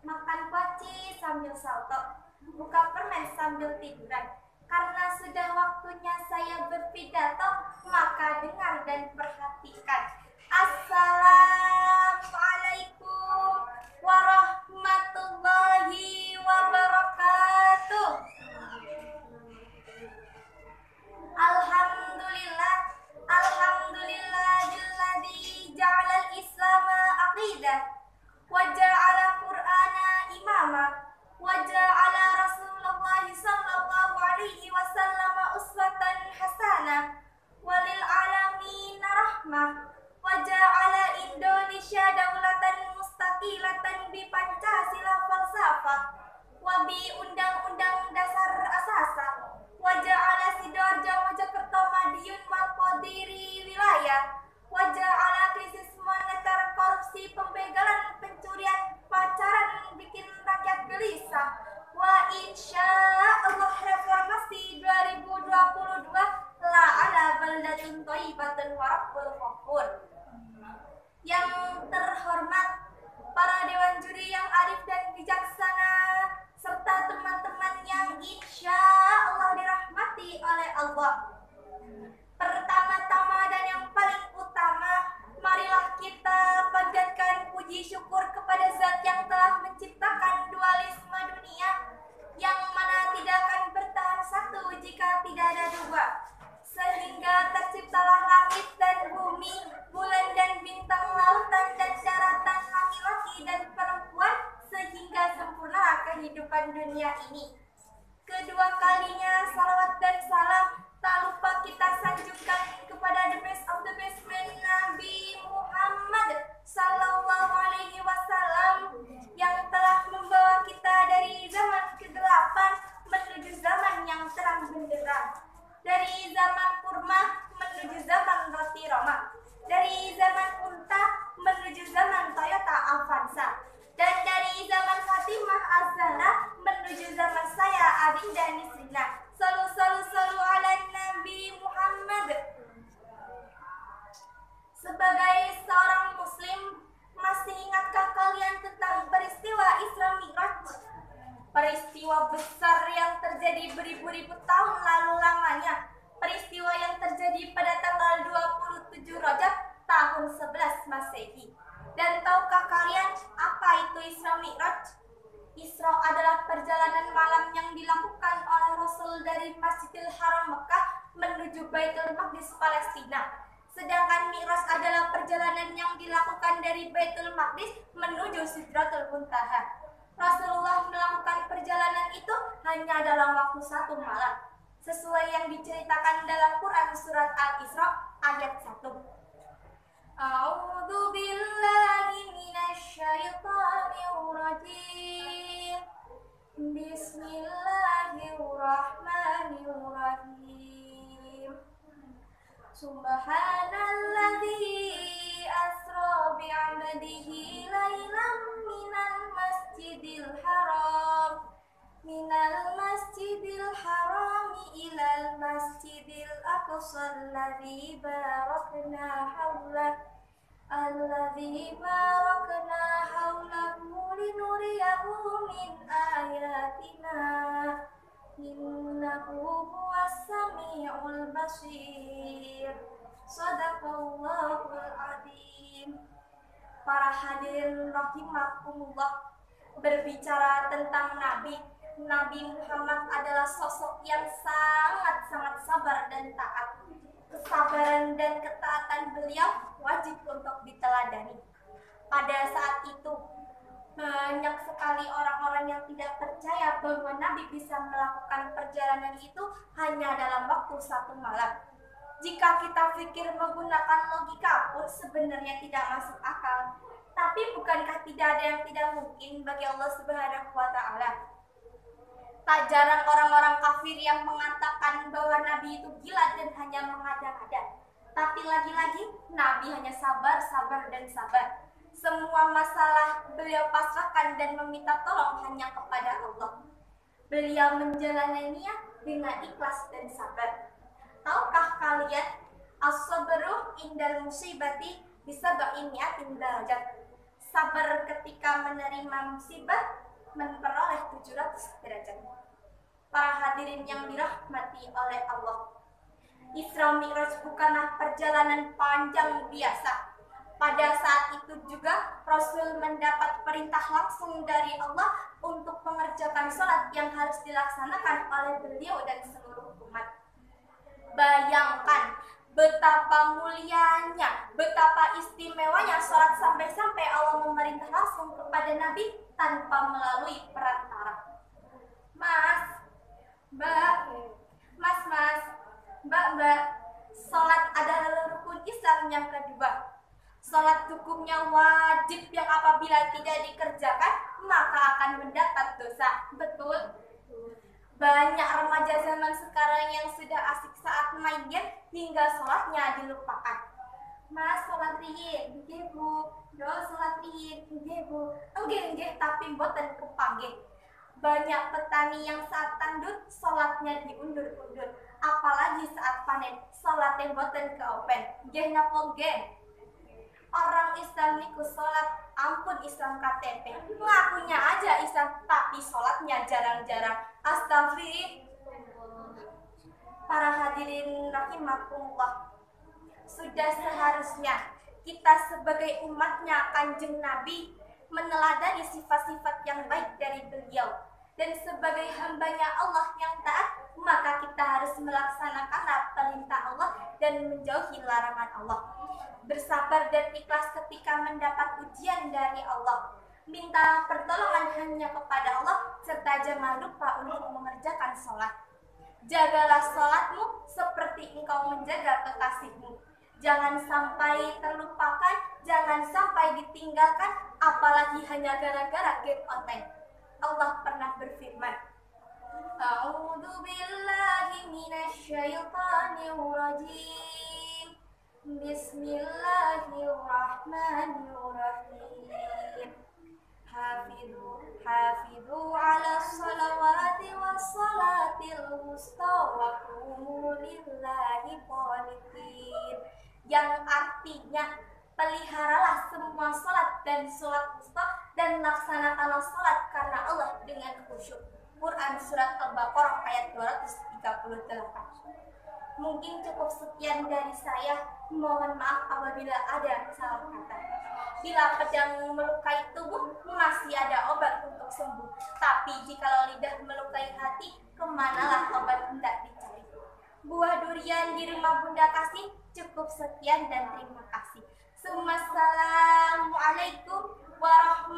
makan kuaci sambil salto, buka permen sambil tiduran. Karena sudah waktunya saya berpidato, maka dengar dan perhatikan. Assalamualaikum warahmatullahi wabarakatuh. Alhamdulillah, alhamdulillahilladzi ja'alal islama aqidah wa ja'ala qur'ana imama wa ja'ala rasulullah sallallahu alaihi wasallam uswatan hasanah walil alamin rahmah wa ja'ala Indonesia daulatan mustaqilatan bi Pancasila falsafah wa bi undang-undang dasar asasa wa ja'ala Sidoarjo Mojokerto Madiun wal Qadiri wilayah wa ja'ala krisis moneter korupsi pembegalan pencurian pacaran bikin rakyat gelisah wa insya Allah reformasi 2022 la ala baldatun thayyibatun wa rabbul ghafur. Yang terhormat para dewan juri yang arif dan bijaksana serta teman-teman yang insya Allah dirahmati oleh Allah. Pertama-tama dan yang paling utama, marilah kita panjatkan puji syukur kepada Zat yang telah menciptakan dualisme dunia, yang mana tidak akan bertahan satu jika tidak ada dua, sehingga terciptalah langit dan bumi, bulan dan bintang, lautan dan daratan, laki-laki dan perempuan, sehingga sempurna kehidupan dunia ini. Kedua kalinya salawat dan salam tak lupa kita sanjungkan kepada the best of the best man, Nabi Muhammad sallallahu alaihi wasallam, yang telah membawa kita dari zaman kegelapan menuju zaman yang terang benderang, dari zaman kurma menuju zaman roti Roma, dari zaman unta menuju zaman Toyota Avanza, dan dari zaman Fatimah Az-Zahra menuju zaman saya Adinda Nisrina. Salu ala Nabi Muhammad. Sebagai seorang muslim, masih ingatkah kalian tentang peristiwa Isra Mi'raj? Peristiwa besar yang terjadi beribu-ribu tahun lalu lamanya. Peristiwa yang terjadi pada tanggal 27 Rajab tahun 11 Masehi. Dan tahukah kalian apa itu Isra Mi'raj? Isra adalah perjalanan malam yang dilakukan oleh Rasul dari Masjidil Haram Mekah menuju Baitul Maqdis Palestina. Sedangkan Mi'raj adalah perjalanan yang dilakukan dari Baitul Maqdis menuju Sidratul Muntaha. Rasulullah melakukan perjalanan itu hanya dalam waktu 1 malam, sesuai yang diceritakan dalam Quran surat Al-Isra ayat 1. A'udzu billahi minasy syaithanir rajim. Bismillahirrahmanirrahim. Subhanalladzi asra bi'abdihi lailan minal masjidil haram ilal masjidil aqsa alladzi barakna haulahu linuriyahu min ayatina innahu huwas sami'ul basir. Shadaqallahul adzim. Para hadirin rahimakumullah, berbicara tentang Nabi Muhammad adalah sosok yang sangat-sangat sabar dan taat. Kesabaran dan ketaatan beliau wajib untuk diteladani. Pada saat itu, banyak sekali orang-orang yang tidak percaya bahwa Nabi bisa melakukan perjalanan itu hanya dalam waktu 1 malam. Jika kita pikir menggunakan logika pun sebenarnya tidak masuk akal. Tapi bukankah tidak ada yang tidak mungkin bagi Allah Subhanahu wa Ta'ala? Tak jarang orang-orang kafir yang mengatakan bahwa Nabi itu gila dan hanya mengada-ngada. Tapi lagi-lagi Nabi hanya sabar, dan sabar. Semua masalah beliau pasrahkan dan meminta tolong hanya kepada Allah. Beliau menjalaninya dengan ikhlas dan sabar. Tahukah kalian, as-sabru indal musibati bisa ba'iniatin darajat. sabar ketika menerima musibah, memperoleh 700 derajat. Para hadirin yang dirahmati oleh Allah, Isra Mi'raj bukanlah perjalanan panjang biasa. Pada saat itu juga Rasul mendapat perintah langsung dari Allah untuk mengerjakan sholat yang harus dilaksanakan oleh beliau dan seluruh umat. Bayangkan betapa mulianya, betapa istimewanya sholat sampai-sampai Allah memerintah langsung kepada Nabi tanpa melalui perantara. Mas, Mbak, sholat adalah rukun Islam yang kedua. Sholat hukumnya wajib yang apabila tidak dikerjakan maka akan mendapat dosa. Betul? Banyak remaja zaman sekarang yang sudah asik saat main game hingga sholatnya dilupakan. Mas, sholat riyin, nggih Bu. Do sholat riyin, nggih Bu. Nggih, tapi mboten kepanggih. Banyak petani yang saat tandut sholatnya diundur-undur, apalagi saat panen sholatnya mboten keopen. Nggih napa nggih? Orang Islam niku sholat, ampun Islam KTP, ngakunya aja Islam tapi sholatnya jarang-jarang. Astagfirullah. Para hadirin rahimakumullah, sudah seharusnya kita sebagai umatnya Kanjeng Nabi meneladani sifat-sifat yang baik dari beliau, dan sebagai hambanya Allah yang taat maka kita harus melaksanakan perintah Allah dan menjauhi larangan Allah. Bersabar dan ikhlas ketika mendapat ujian dari Allah. Minta pertolongan hanya kepada Allah serta jangan lupa untuk mengerjakan sholat. Jagalah sholatmu seperti engkau menjaga kekasihmu. Jangan sampai terlupakan, jangan sampai ditinggalkan, apalagi hanya gara-gara game online. Allah pernah berfirman, A'udzu billahi minasyaitonir rajim. Bismillahirrahmanirrahim. Hafidhu ala salawati wassalatil wusta wa qumu lillahi qanitin. Yang artinya, peliharalah semua salat dan salat wusta dan laksanakanlah salat karena Allah dengan khusyuk. Quran surat Al-Baqarah ayat 238. Mungkin cukup sekian dari saya. Mohon maaf apabila ada salah kata. Bila pedang melukai tubuh, masih ada obat untuk sembuh. Tapi jikalau lidah melukai hati, kemanalah obat hendak dicari. Buah durian di rumah Bunda Kasih. Cukup sekian dan terima kasih. Assalamualaikum warahmatullahi